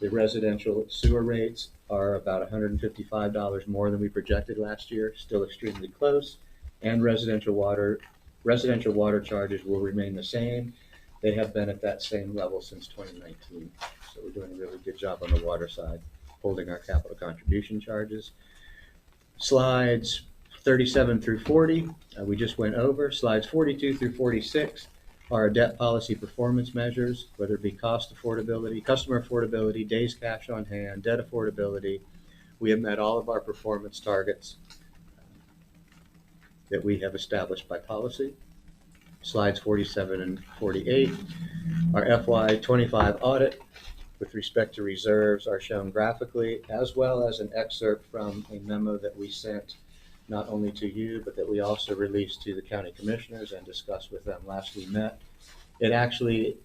the residential sewer rates are about $155 more than we projected last year, still extremely close. And residential water charges will remain the same. They have been at that same level since 2019. So we're doing a really good job on the water side, holding our capital contribution charges. Slides 37 through 40, we just went over. Slides 42 through 46 are our debt policy performance measures, whether it be cost affordability, customer affordability, days cash on hand, debt affordability. We have met all of our performance targets that we have established by policy. Slides 47 and 48, our FY25 audit with respect to reserves are shown graphically, as well as an excerpt from a memo that we sent not only to you, but that we also released to the county commissioners and discussed with them last we met. It actually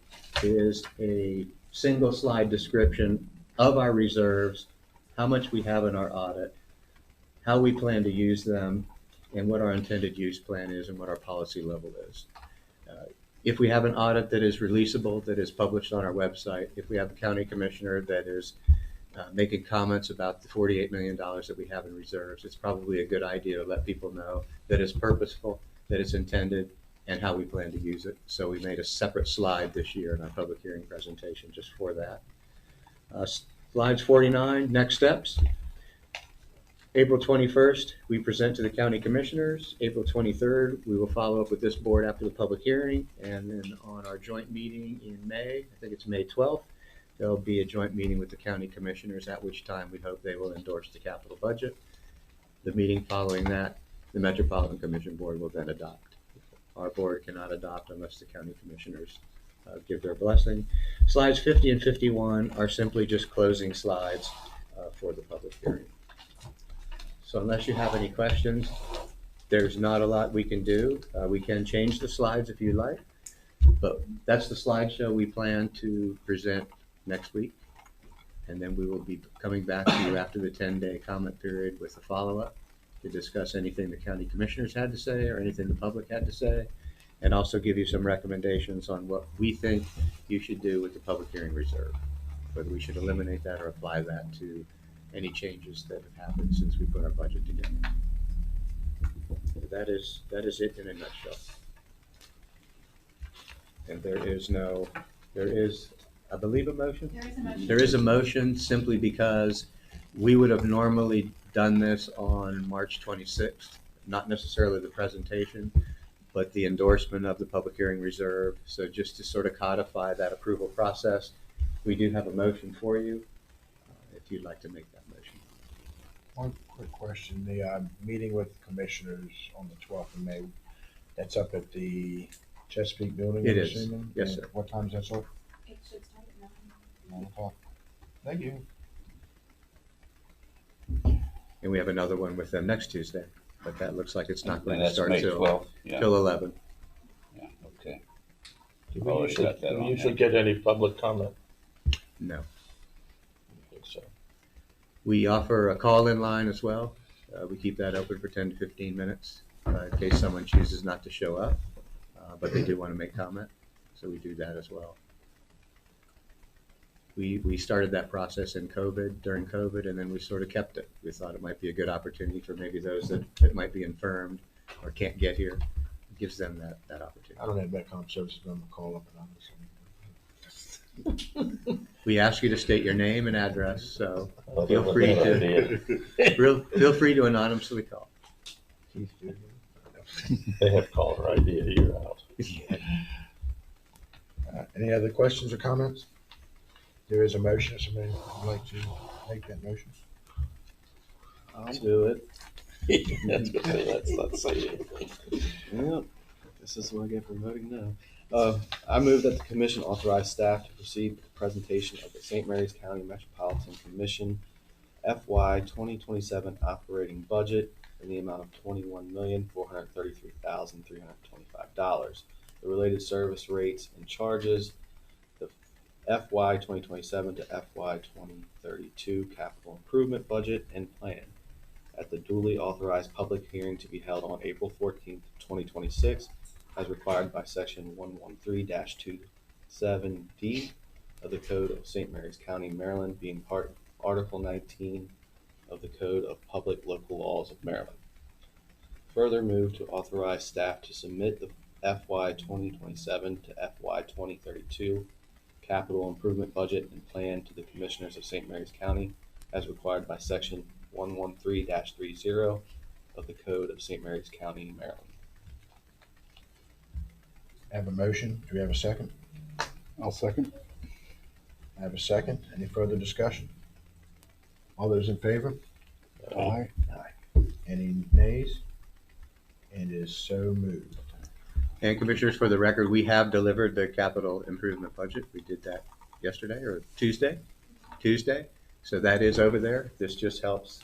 is a single slide description of our reserves, how much we have in our audit, how we plan to use them, and what our intended use plan is and what our policy level is. If we have an audit that is releasable, that is published on our website, if we have a county commissioner that is making comments about the $48 million that we have in reserves, it's probably a good idea to let people know that it's purposeful, that it's intended, and how we plan to use it. So we made a separate slide this year in our public hearing presentation just for that. Slides 49, next steps. April 21st, we present to the county commissioners. April 23rd, we will follow up with this board after the public hearing. And then on our joint meeting in May, I think it's May 12th, there'll be a joint meeting with the county commissioners, at which time we hope they will endorse the capital budget. The meeting following that, the Metropolitan Commission Board will then adopt. Our board cannot adopt unless the county commissioners give their blessing. Slides 50 and 51 are simply just closing slides for the public hearing. So unless you have any questions, there's not a lot we can do. We can change the slides if you like, but that's the slideshow we plan to present next week. And then we will be coming back to you after the 10-day comment period with a follow-up to discuss anything the county commissioners had to say or anything the public had to say, and also give you some recommendations on what we think you should do with the public hearing reserve, whether we should eliminate that or apply that to any changes that have happened since we put our budget together. That is it in a nutshell. And there is, I believe, a motion? There is a motion. There is a motion simply because we would have normally done this on March 26th, not necessarily the presentation, but the endorsement of the public hearing reserve. So just to sort of codify that approval process, we do have a motion for you, if you'd like to make that motion. One quick question, the meeting with commissioners on the 12th of May, that's up at the Chesapeake Building, It I'm is. assuming? Yes, And sir. what time is that, sir? It should start at 9. 9 o'clock. Thank you. And we have another one with them next Tuesday, but that looks like it's not going And to that's start May till 12th, yeah, 11. yeah, okay. Do Oh, we I usually, got that do we on usually there. get any public comment? No. I think so. We offer a call-in line as well. We keep that open for 10 to 15 minutes in case someone chooses not to show up, but they do want to make comment. So we do that as well. We started that process during COVID, and then we sort of kept it. We thought it might be a good opportunity for maybe those that might be infirmed or can't get here. It gives them that opportunity. I don't have Metcom services, I'm gonna call up and We ask you to state your name and address, so Oh, feel that free was a to good idea. feel free to anonymously call. They have caller ID a year out. Any other questions or comments? There is a motion, somebody would like to make that motion? I'll do it. Let's not say anything. Yep, this is what I get for voting no. I move that the commission authorize staff to proceed with the presentation of the St. Mary's County Metropolitan Commission FY 2027 operating budget in the amount of $21,433,325. The related service rates and charges, the FY 2027 to FY 2032 capital improvement budget and plan, at the duly authorized public hearing to be held on April 14th, 2026, as required by section 113-27D of the Code of St. Mary's County, Maryland, being part of Article 19 of the Code of Public Local Laws of Maryland. Further move to authorize staff to submit the FY 2027 to FY 2032 capital improvement budget and plan to the Commissioners of St. Mary's County as required by section 113-30 of the Code of St. Mary's County, Maryland. I have a motion. Do we have a second? I'll second. I have a second. Any further discussion? All those in favor? Aye. Any nays? And it is so moved. And Commissioners, for the record, we have delivered the capital improvement budget. We did that yesterday or Tuesday. So that is over there. This just helps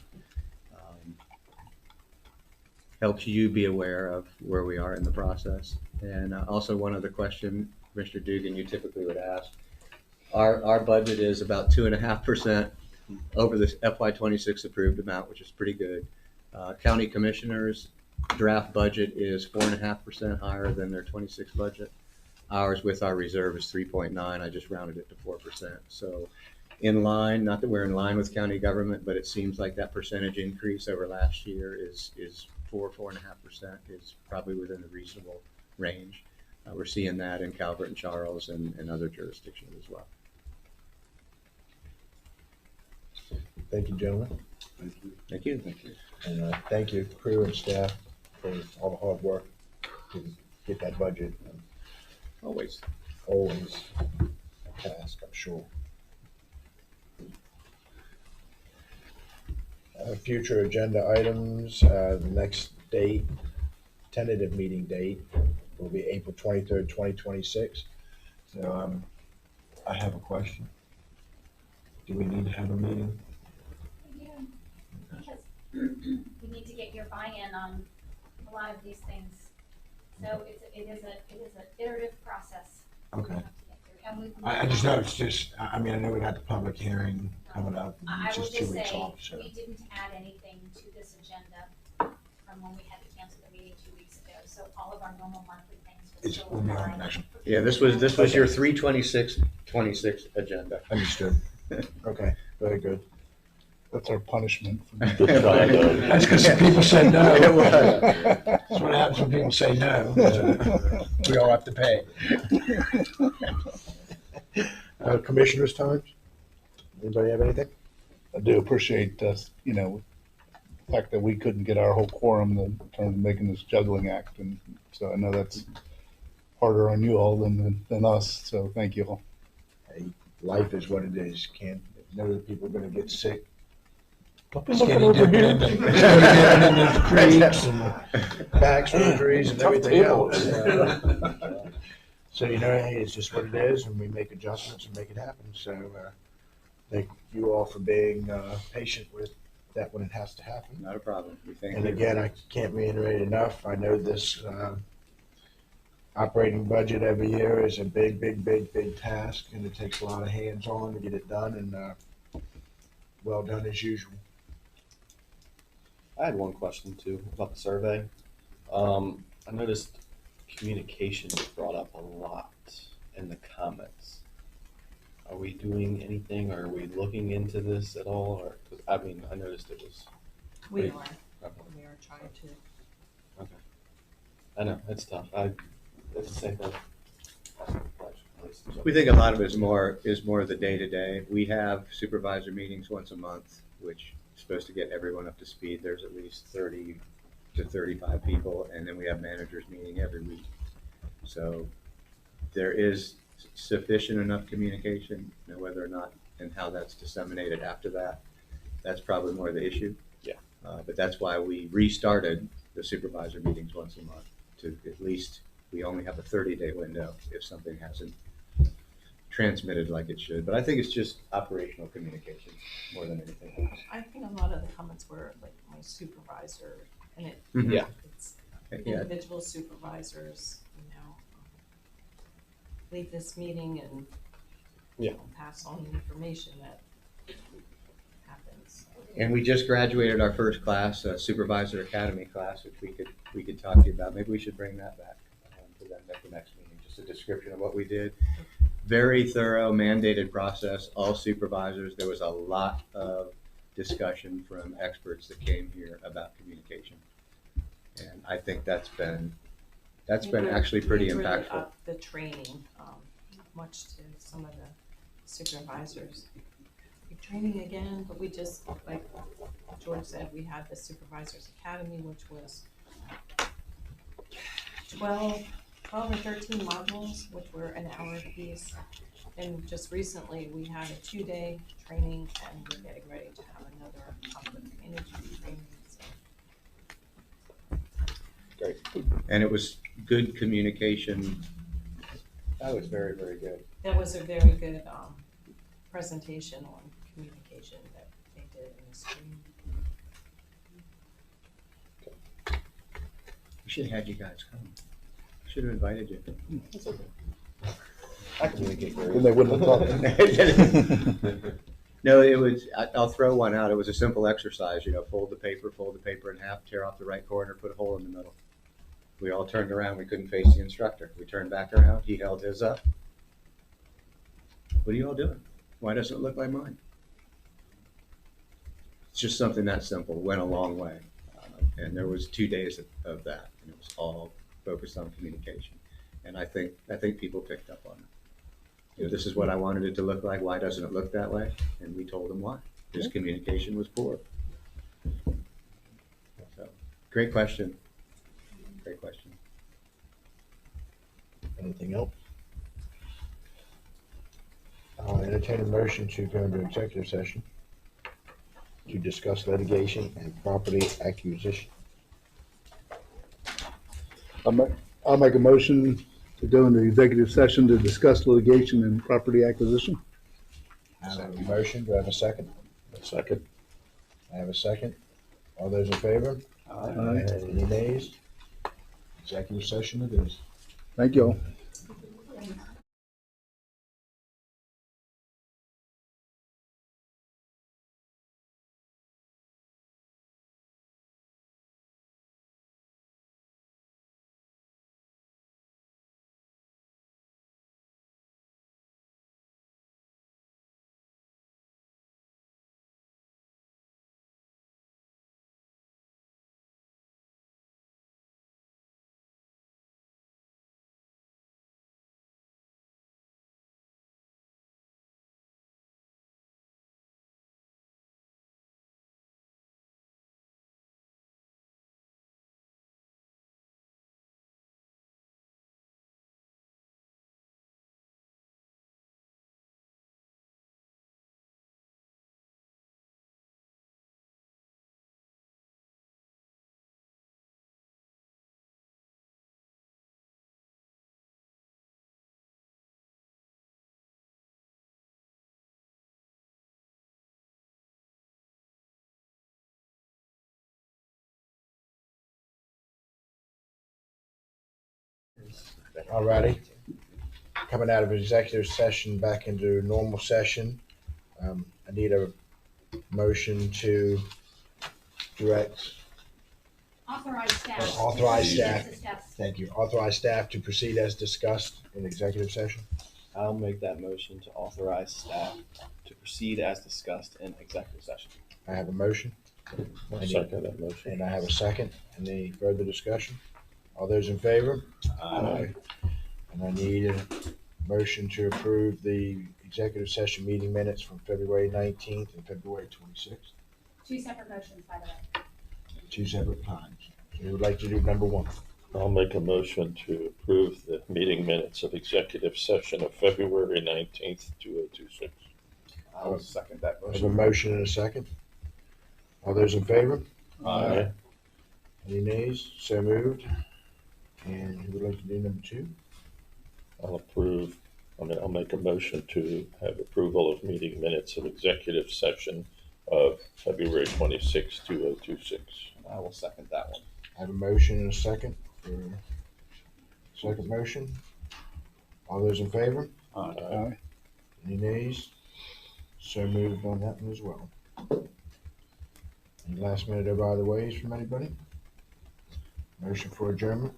you be aware of where we are in the process. And also one other question, Mr. Dugan, you typically would ask. Our budget is about 2.5% over this FY26 approved amount, which is pretty good. County Commissioners' draft budget is 4.5% higher than their 26 budget. Ours with our reserve is 3.9. I just rounded it to 4%. So in line, not that we're in line with county government, but it seems like that percentage increase over last year is 4.5% is probably within a reasonable range. We're seeing that in Calvert and Charles and other jurisdictions as well. Thank you, gentlemen. Thank you. And thank you, crew and staff, for all the hard work to get that budget. Always. Always a task, I'm sure. Future agenda items, the next date, tentative meeting date will be April 23rd, 2026. So I have a question. Do we need to have a meeting? Yeah, because we need to get your buy-in on a lot of these things. So it is an iterative process. Okay. We have to get through. And we- I just know it's just, I mean, I know we got the public hearing coming up, I which will is just 2 weeks say, off, so. we didn't add anything to this agenda from when we had to cancel the meeting 2 weeks ago. So all of our normal monthly things will It's still will be on apply. the next one. Yeah, this was your 3/26 agenda. Understood. Okay, very good. That's our punishment. Good try, though. That's because people said no. It was. That's what happens when people say no. We all have to pay. Commissioners' times? Anybody have anything? I do appreciate us, the fact that we couldn't get our whole quorum in terms of making this juggling act. And so I know that's harder on you all than us. So thank you all. Hey, life is what it is. Can't know that people are gonna get sick. Don't be Skinny looking over dipping here. in the creeks and back surgeries and everything else. So, hey, it's just what it is, and we make adjustments and make it happen. So, thank you all for being patient with that when it has to happen. Not a problem. We thank And you. again, I can't reiterate enough. I know this operating budget every year is a big task, and it takes a lot of hands-on to get it done, and well done as usual. I had one question too about the survey. I noticed communication was brought up a lot in the comments. Are we doing anything, or are we looking into this at all, or, 'cause, I mean, I noticed it was. We pretty- are, Okay. we are trying to. Okay. I know, it's tough. It's the same thing. We think a lot of it is more of the day-to-day. We have supervisor meetings once a month, which is supposed to get everyone up to speed. There's at least 30 to 35 people, and then we have managers meeting every week. So there is sufficient enough communication, whether or not and how that's disseminated after that. That's probably more the issue. Yeah. But that's why we restarted the supervisor meetings once a month to at least, we only have a 30-day window if something hasn't transmitted like it should. But I think it's just operational communication more than anything else. I think a lot of the comments were like my supervisor, and Yeah. it's Yeah. individual supervisors, leave this meeting and Yeah. pass on the information that happens. And we just graduated our first class, Supervisor Academy class, which we could talk to you about. Maybe we should bring that back to them at the next meeting, just a description of what we did. Very thorough, mandated process, all supervisors. There was a lot of discussion from experts that came here about communication. And I think that's been actually pretty We really impactful. upped the training, much to some of the supervisors. We're training again, but we just, like George said, we had the Supervisors Academy, which was 12 or 13 modules, which were an hour apiece. And just recently, we had a 2-day training, and we're getting ready to have another conflict management training. So And it was good communication. That was very, very good. that was a very good presentation on communication that they did in the screen. We should have had you guys come. Should have invited you. I communicate very Then they wouldn't have talked. No, it was, I'll throw one out. It was a simple exercise, fold the paper in half, tear off the right corner, put a hole in the middle. We all turned around. We couldn't face the instructor. We turned back around. He held his up. What are you all doing? Why doesn't it look like mine? It's just something that simple. Went a long way. And there was 2 days of that. And it was all focused on communication. And I think people picked up on it. This is what I wanted it to look like. Why doesn't it look that way? And we told them why. His communication was poor. So, great question. Great question. Anything else? I'll entertain a motion to go into executive session to discuss litigation and property acquisition. I'll make a motion to go into executive session to discuss litigation and property acquisition. I have a motion. Do I have a second? Second. I have a second. All those in favor? Aye. Any nays? Executive session it is. Thank you all. Alrighty. Coming out of executive session back into normal session. I need a motion to direct, Authorize staff. Authorize to staff. discuss. thank you, authorize staff to proceed as discussed in executive session. I'll make that motion to authorize staff to proceed as discussed in executive session. I have a motion I'll second that motion. and I have a second. Any further discussion? All those in favor? Aye. And I need a motion to approve the executive session meeting minutes from February 19th and February 26th, 2 separate motions, by the way. 2 separate times. So we would like to do number one. I'll make a motion to approve the meeting minutes of executive session of February 19th, 2026. I will second that I have a motion and a second. All those in favor? Aye. Any nays? So moved. And who would like to do number two? I'll make a motion to have approval of meeting minutes of executive session of February 26, 2026. I will second that one. I have a motion and a second for second motion. All those in favor? Aye. Any nays? So moved on that one as well. Any last minute or by the ways from anybody? Motion for adjournment?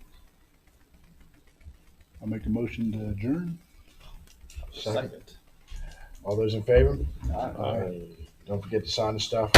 I'll make a motion to adjourn. Second. All those in favor? Aye. Don't forget to sign the stuff.